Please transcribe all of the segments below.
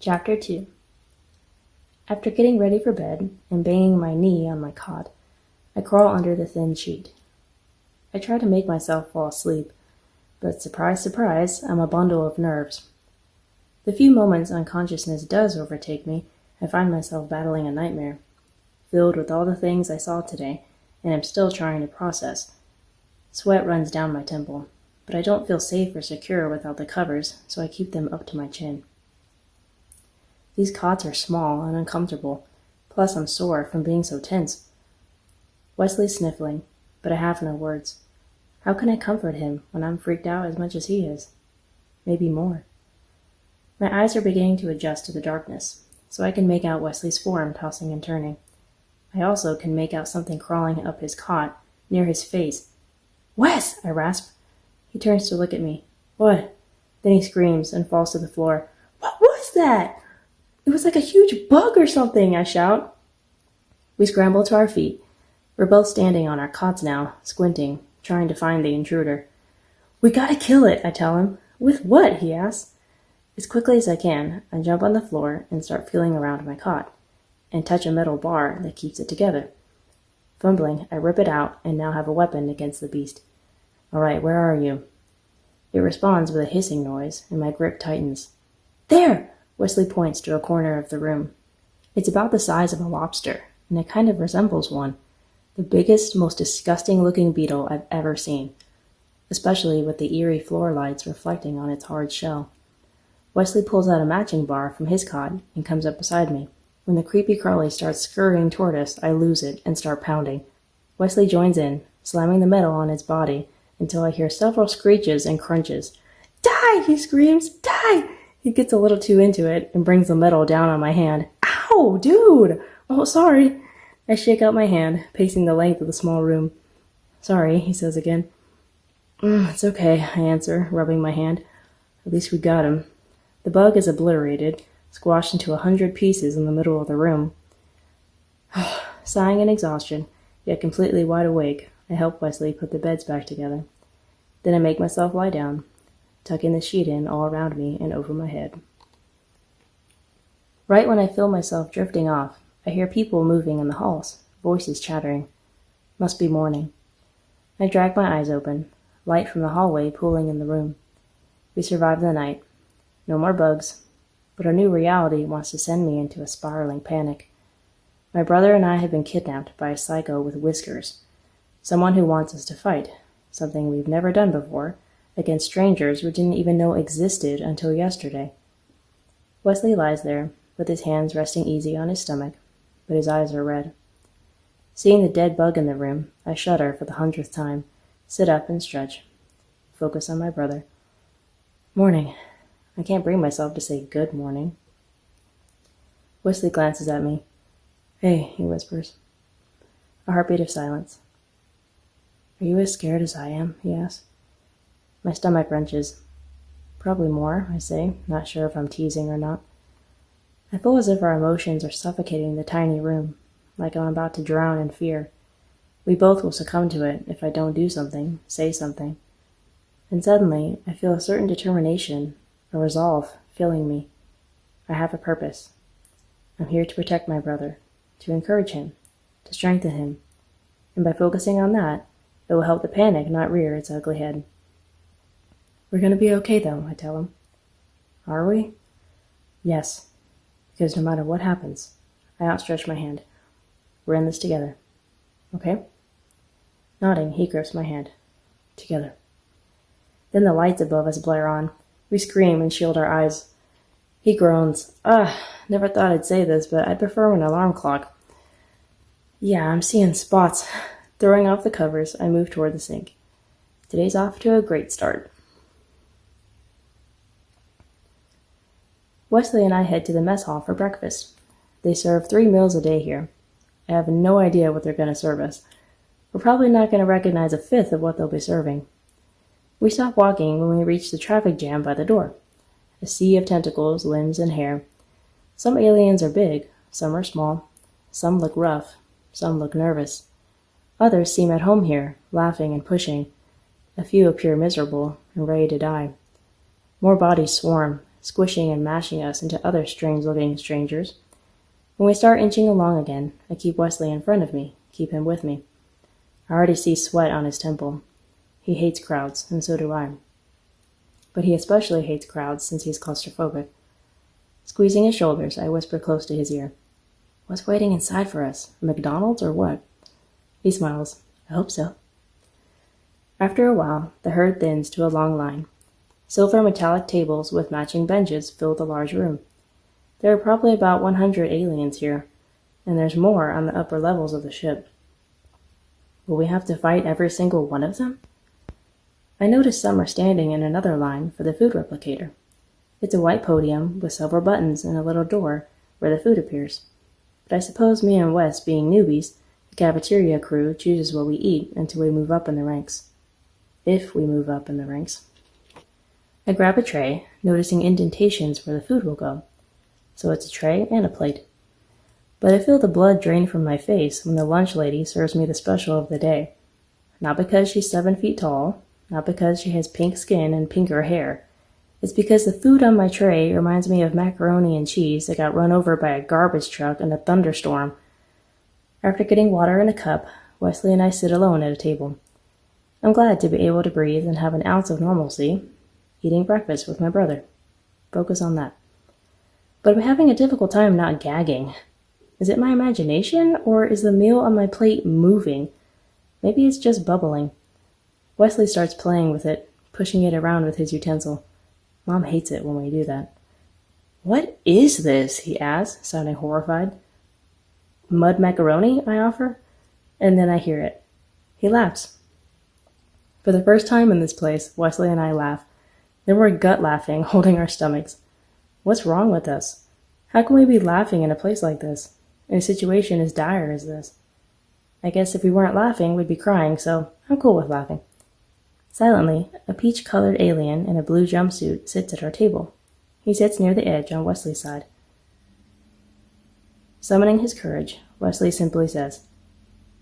Chapter 2. After getting ready for bed and banging my knee on my cot, I crawl under the thin sheet. I try to make myself fall asleep, but surprise, surprise, I'm a bundle of nerves. The few moments unconsciousness does overtake me, I find myself battling a nightmare, filled with all the things I saw today, and am still trying to process. Sweat runs down my temple, but I don't feel safe or secure without the covers, so I keep them up to my chin. These cots are small and uncomfortable, plus I'm sore from being so tense. Wesley's sniffling, but I have no words. How can I comfort him when I'm freaked out as much as he is? Maybe more. My eyes are beginning to adjust to the darkness, so I can make out Wesley's form tossing and turning. I also can make out something crawling up his cot, near his face. "Wes!" I rasp. He turns to look at me. "What?" Then he screams and falls to the floor. "What was that?" "It was like a huge bug or something," I shout. We scramble to our feet. We're both standing on our cots now, squinting, trying to find the intruder. "We gotta kill it," I tell him. "With what?" he asks. As quickly as I can, I jump on the floor and start feeling around my cot, and touch a metal bar that keeps it together. Fumbling, I rip it out and now have a weapon against the beast. "All right, where are you?" It responds with a hissing noise, and my grip tightens. "There!" Wesley points to a corner of the room. It's about the size of a lobster, and it kind of resembles one. The biggest, most disgusting-looking beetle I've ever seen, especially with the eerie floor lights reflecting on its hard shell. Wesley pulls out a matching bar from his cot and comes up beside me. When the creepy crawly starts scurrying toward us, I lose it and start pounding. Wesley joins in, slamming the metal on its body until I hear several screeches and crunches. "Die!" he screams. "Die!" He gets a little too into it and brings the metal down on my hand. "Ow, dude!" "Oh, sorry." I shake out my hand, pacing the length of the small room. "Sorry," he says again. It's okay," I answer, rubbing my hand. "At least we got him." The bug is obliterated, squashed into 100 pieces in the middle of the room. Sighing in exhaustion, yet completely wide awake, I help Wesley put the beds back together. Then I make myself lie down, tucking the sheet in all around me and over my head. Right when I feel myself drifting off, I hear people moving in the halls, voices chattering. Must be morning. I drag my eyes open, light from the hallway pooling in the room. We survive the night. No more bugs, but our new reality wants to send me into a spiraling panic. My brother and I have been kidnapped by a psycho with whiskers, someone who wants us to fight, something we've never done before, against strangers we didn't even know existed until yesterday. Wesley lies there, with his hands resting easy on his stomach, but his eyes are red. Seeing the dead bug in the room, I shudder for the 100th time, sit up and stretch, focus on my brother. Morning. I can't bring myself to say good morning. Wesley glances at me. "Hey," he whispers. A heartbeat of silence. "Are you as scared as I am?" he asks. My stomach wrenches. "Probably more," I say, not sure if I'm teasing or not. I feel as if our emotions are suffocating the tiny room, like I'm about to drown in fear. We both will succumb to it if I don't do something, say something. And suddenly, I feel a certain determination, a resolve, filling me. I have a purpose. I'm here to protect my brother, to encourage him, to strengthen him. And by focusing on that, it will help the panic not rear its ugly head. "We're going to be okay, though," I tell him. "Are we?" "Yes. Because no matter what happens," I outstretch my hand. "We're in this together. Okay?" Nodding, he grips my hand. "Together." Then the lights above us blare on. We scream and shield our eyes. He groans. Never thought I'd say this, but I prefer an alarm clock. Yeah, I'm seeing spots. Throwing off the covers, I move toward the sink. Today's off to a great start. Wesley and I head to the mess hall for breakfast. They serve 3 meals a day here. I have no idea what they're going to serve us. We're probably not going to recognize a fifth of what they'll be serving. We stop walking when we reach the traffic jam by the door. A sea of tentacles, limbs, and hair. Some aliens are big, some are small. Some look rough, some look nervous. Others seem at home here, laughing and pushing. A few appear miserable and ready to die. More bodies swarm, squishing and mashing us into other strange-looking strangers. When we start inching along again, I keep Wesley in front of me, keep him with me. I already see sweat on his temple. He hates crowds, and so do I. But he especially hates crowds since he's claustrophobic. Squeezing his shoulders, I whisper close to his ear. What's waiting inside for us? A McDonald's or what? He smiles. I hope so. After a while, the herd thins to a long line. Silver metallic tables with matching benches fill the large room. There are probably about 100 aliens here, and there's more on the upper levels of the ship. Will we have to fight every single one of them? I notice some are standing in another line for the food replicator. It's a white podium with several buttons and a little door where the food appears. But I suppose me and Wes, being newbies, the cafeteria crew chooses what we eat until we move up in the ranks. If we move up in the ranks. I grab a tray, noticing indentations where the food will go. So it's a tray and a plate. But I feel the blood drain from my face when the lunch lady serves me the special of the day. Not because she's 7 feet tall, not because she has pink skin and pinker hair. It's because the food on my tray reminds me of macaroni and cheese that got run over by a garbage truck in a thunderstorm. After getting water in a cup, Wesley and I sit alone at a table. I'm glad to be able to breathe and have an ounce of normalcy, eating breakfast with my brother. Focus on that. But I'm having a difficult time not gagging. Is it my imagination, or is the meal on my plate moving? Maybe it's just bubbling. Wesley starts playing with it, pushing it around with his utensil. Mom hates it when we do that. What is this? He asks, sounding horrified. Mud macaroni, I offer, and then I hear it. He laughs. For the first time in this place, Wesley and I laugh. Then we're gut laughing, holding our stomachs. What's wrong with us? How can we be laughing in a place like this, in a situation as dire as this? I guess if we weren't laughing, we'd be crying, so I'm cool with laughing. Silently, a peach-colored alien in a blue jumpsuit sits at our table. He sits near the edge on Wesley's side. Summoning his courage, Wesley simply says,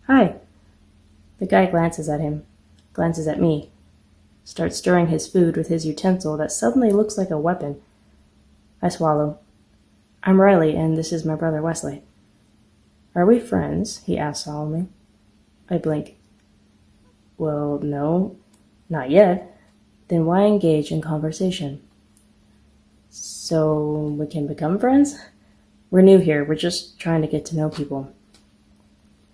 Hi. The guy glances at him, glances at me, starts stirring his food with his utensil that suddenly looks like a weapon. I swallow. I'm Riley, and this is my brother Wesley. Are we friends? He asks solemnly. I blink. Well, no, not yet. Then why engage in conversation? So we can become friends? We're new here. We're just trying to get to know people.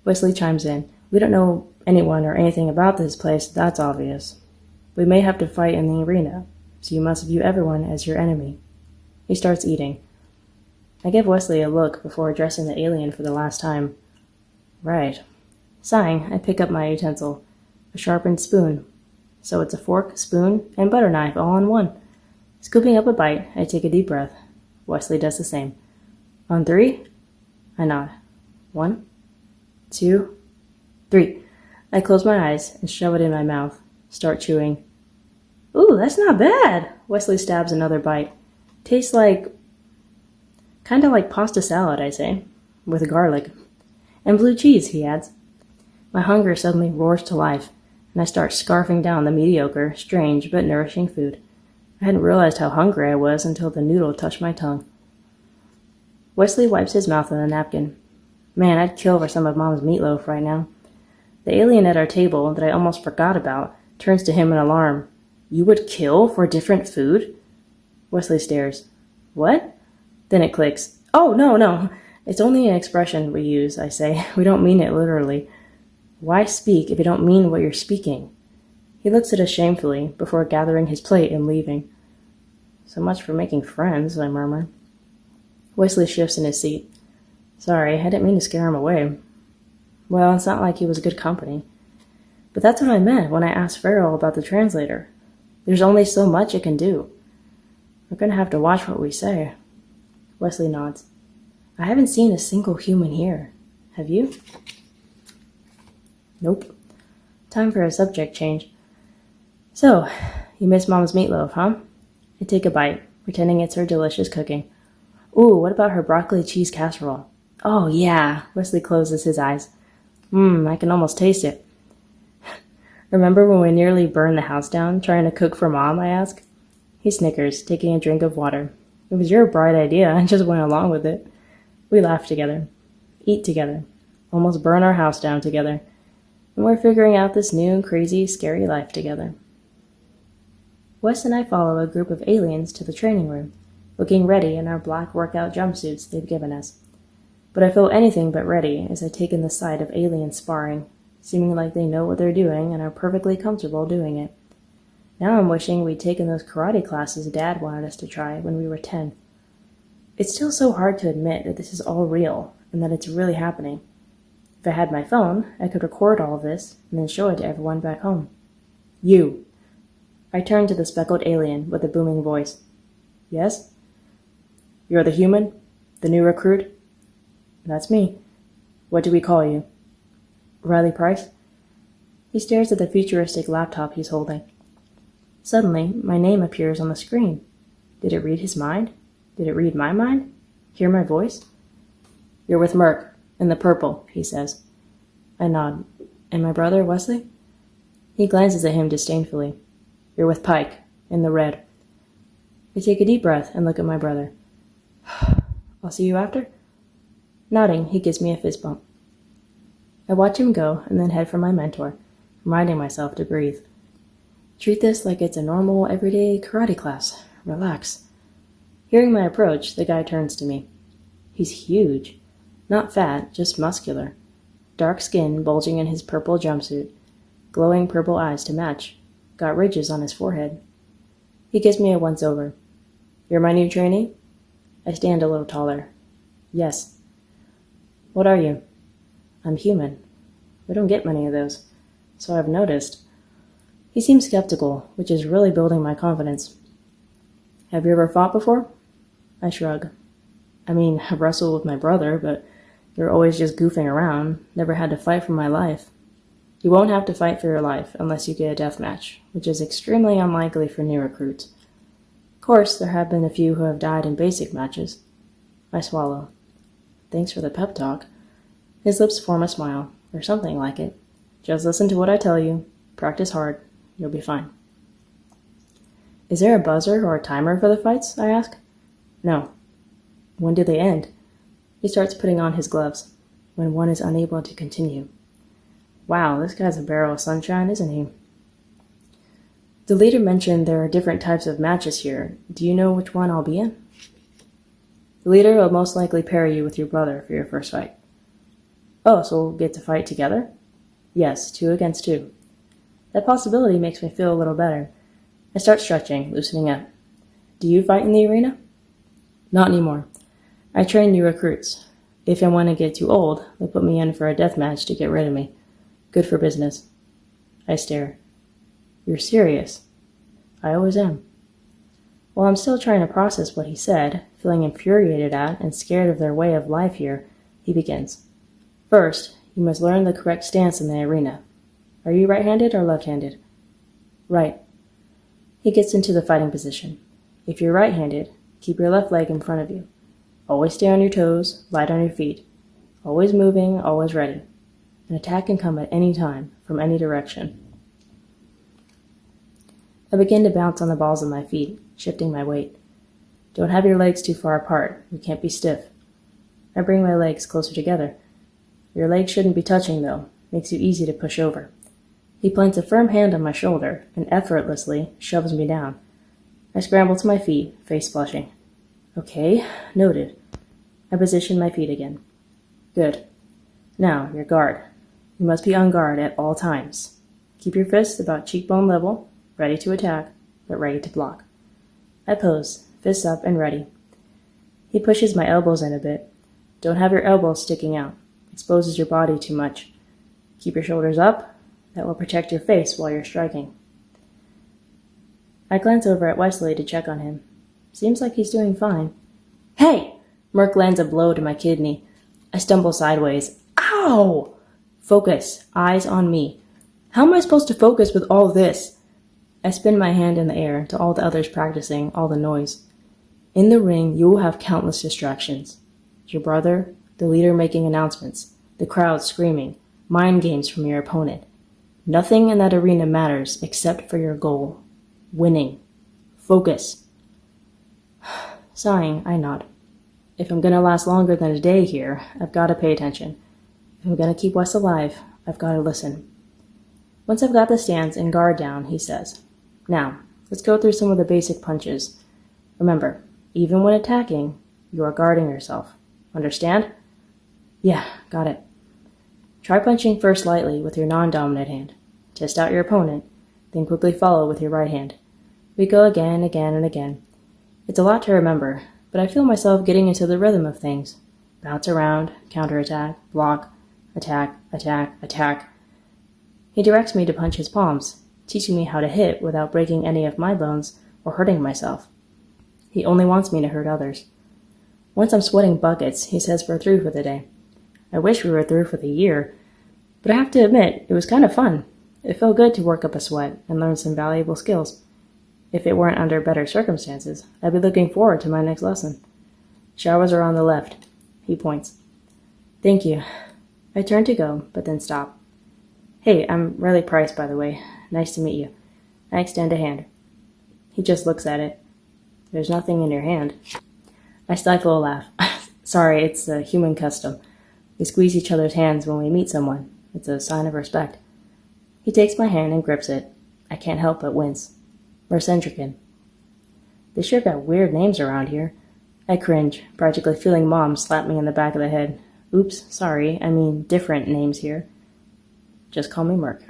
Wesley chimes in. We don't know anyone or anything about this place, that's obvious. We may have to fight in the arena, so you must view everyone as your enemy. He starts eating. I give Wesley a look before addressing the alien for the last time. Right. Sighing, I pick up my utensil, a sharpened spoon. So it's a fork, spoon, and butter knife all in one. Scooping up a bite, I take a deep breath. Wesley does the same. On 3? I nod. 1, 2, 3. I close my eyes and shove it in my mouth. Start chewing. Ooh, that's not bad! Wesley stabs another bite. Tastes kinda like pasta salad, I say, with garlic. And blue cheese, he adds. My hunger suddenly roars to life, and I start scarfing down the mediocre, strange, but nourishing food. I hadn't realized how hungry I was until the noodle touched my tongue. Wesley wipes his mouth with a napkin. Man, I'd kill for some of Mom's meatloaf right now. The alien at our table, that I almost forgot about, turns to him in alarm. You would kill for different food? Wesley stares. What? Then it clicks. Oh, no. It's only an expression we use, I say. We don't mean it literally. Why speak if you don't mean what you're speaking? He looks at us shamefully before gathering his plate and leaving. So much for making friends, I murmur. Wesley shifts in his seat. Sorry, I didn't mean to scare him away. Well, it's not like he was good company. But that's what I meant when I asked Farrell about the translator. There's only so much it can do. We're going to have to watch what we say. Wesley nods. I haven't seen a single human here. Have you? Nope. Time for a subject change. So, you miss Mom's meatloaf, huh? I take a bite, pretending it's her delicious cooking. Ooh, what about her broccoli cheese casserole? Oh, yeah. Wesley closes his eyes. I can almost taste it. Remember when we nearly burned the house down trying to cook for Mom, I ask? He snickers, taking a drink of water. It was your bright idea. I just went along with it. We laugh together, eat together, almost burn our house down together, and we're figuring out this new, crazy, scary life together. Wes and I follow a group of aliens to the training room, looking ready in our black workout jumpsuits they've given us. But I feel anything but ready as I take in the sight of aliens sparring, seeming like they know what they're doing and are perfectly comfortable doing it. Now I'm wishing we'd taken those karate classes Dad wanted us to try when we were 10. It's still so hard to admit that this is all real and that it's really happening. If I had my phone, I could record all of this and then show it to everyone back home. You. I turned to the speckled alien with a booming voice. Yes? You're the human? The new recruit? That's me. What do we call you? Riley Price? He stares at the futuristic laptop he's holding. Suddenly, my name appears on the screen. Did it read his mind? Did it read my mind? Hear my voice? You're with Merc, in the purple, he says. I nod. And my brother, Wesley? He glances at him disdainfully. You're with Pike, in the red. I take a deep breath and look at my brother. I'll see you after? Nodding, he gives me a fist bump. I watch him go and then head for my mentor, reminding myself to breathe. Treat this like it's a normal, everyday karate class. Relax. Hearing my approach, the guy turns to me. He's huge. Not fat, just muscular. Dark skin bulging in his purple jumpsuit. Glowing purple eyes to match. Got ridges on his forehead. He gives me a once-over. You're my new trainee? I stand a little taller. Yes. What are you? I'm human. We don't get many of those, so I've noticed. He seems skeptical, which is really building my confidence. Have you ever fought before? I shrug. I mean, I've wrestled with my brother, but you're always just goofing around. Never had to fight for my life. You won't have to fight for your life unless you get a death match, which is extremely unlikely for new recruits. Of course, there have been a few who have died in basic matches. I swallow. Thanks for the pep talk. His lips form a smile, or something like it. Just listen to what I tell you. Practice hard. You'll be fine. Is there a buzzer or a timer for the fights? I ask. No. When do they end? He starts putting on his gloves. When one is unable to continue. Wow, this guy's a barrel of sunshine, isn't he? The leader mentioned there are different types of matches here. Do you know which one I'll be in? The leader will most likely pair you with your brother for your first fight. Oh, so we'll get to fight together? Yes, 2 against 2. That possibility makes me feel a little better. I start stretching, loosening up. Do you fight in the arena? Not anymore. I train new recruits. If and when I get too old, they'll put me in for a death match to get rid of me. Good for business. I stare. You're serious? I always am. While I'm still trying to process what he said, feeling infuriated at and scared of their way of life here, he begins. First, you must learn the correct stance in the arena. Are you right-handed or left-handed? Right. He gets into the fighting position. If you're right-handed, keep your left leg in front of you. Always stay on your toes, light on your feet. Always moving, always ready. An attack can come at any time, from any direction. I begin to bounce on the balls of my feet, shifting my weight. Don't have your legs too far apart. You can't be stiff. I bring my legs closer together. Your legs shouldn't be touching, though. Makes you easy to push over. He plants a firm hand on my shoulder and effortlessly shoves me down. I scramble to my feet, face flushing. Okay, noted. I position my feet again. Good. Now, your guard. You must be on guard at all times. Keep your fists about cheekbone level, ready to attack, but ready to block. I pose, fists up and ready. He pushes my elbows in a bit. Don't have your elbows sticking out. Exposes your body too much. Keep your shoulders up. That will protect your face while you're striking. I glance over at Wesley to check on him. Seems like he's doing fine. Hey! Merc lands a blow to my kidney. I stumble sideways. Ow! Focus. Eyes on me. How am I supposed to focus with all this? I spin my hand in the air to all the others practicing all the noise. In the ring, you will have countless distractions. Your brother, the leader making announcements, the crowd screaming, mind games from your opponent. Nothing in that arena matters except for your goal. Winning. Focus. Sighing, I nod. If I'm gonna last longer than a day here, I've gotta pay attention. If I'm gonna keep Wes alive, I've gotta listen. Once I've got the stance and guard down, he says, "Now, let's go through some of the basic punches. Remember, even when attacking, you are guarding yourself. Understand?" "Yeah, got it." Try punching first lightly with your non-dominant hand. Test out your opponent, then quickly follow with your right hand. We go again, and again. It's a lot to remember, but I feel myself getting into the rhythm of things. Bounce around, counterattack, block, attack, attack, attack. He directs me to punch his palms, teaching me how to hit without breaking any of my bones or hurting myself. He only wants me to hurt others. Once I'm sweating buckets, he says we're through for the day. I wish we were through for the year, but I have to admit, it was kind of fun. It felt good to work up a sweat and learn some valuable skills. If it weren't under better circumstances, I'd be looking forward to my next lesson. "Showers are on the left," he points. "Thank you." I turn to go, but then stop. "Hey, I'm Riley Price, by the way. Nice to meet you." I extend a hand. He just looks at it. "There's nothing in your hand." I stifle a laugh. "Sorry, it's a human custom. We squeeze each other's hands when we meet someone. It's a sign of respect." He takes my hand and grips it. I can't help but wince. Mercentrican. They sure got weird names around here. I cringe, practically feeling Mom slap me in the back of the head. "Oops, sorry, I mean different names here." "Just call me Merc."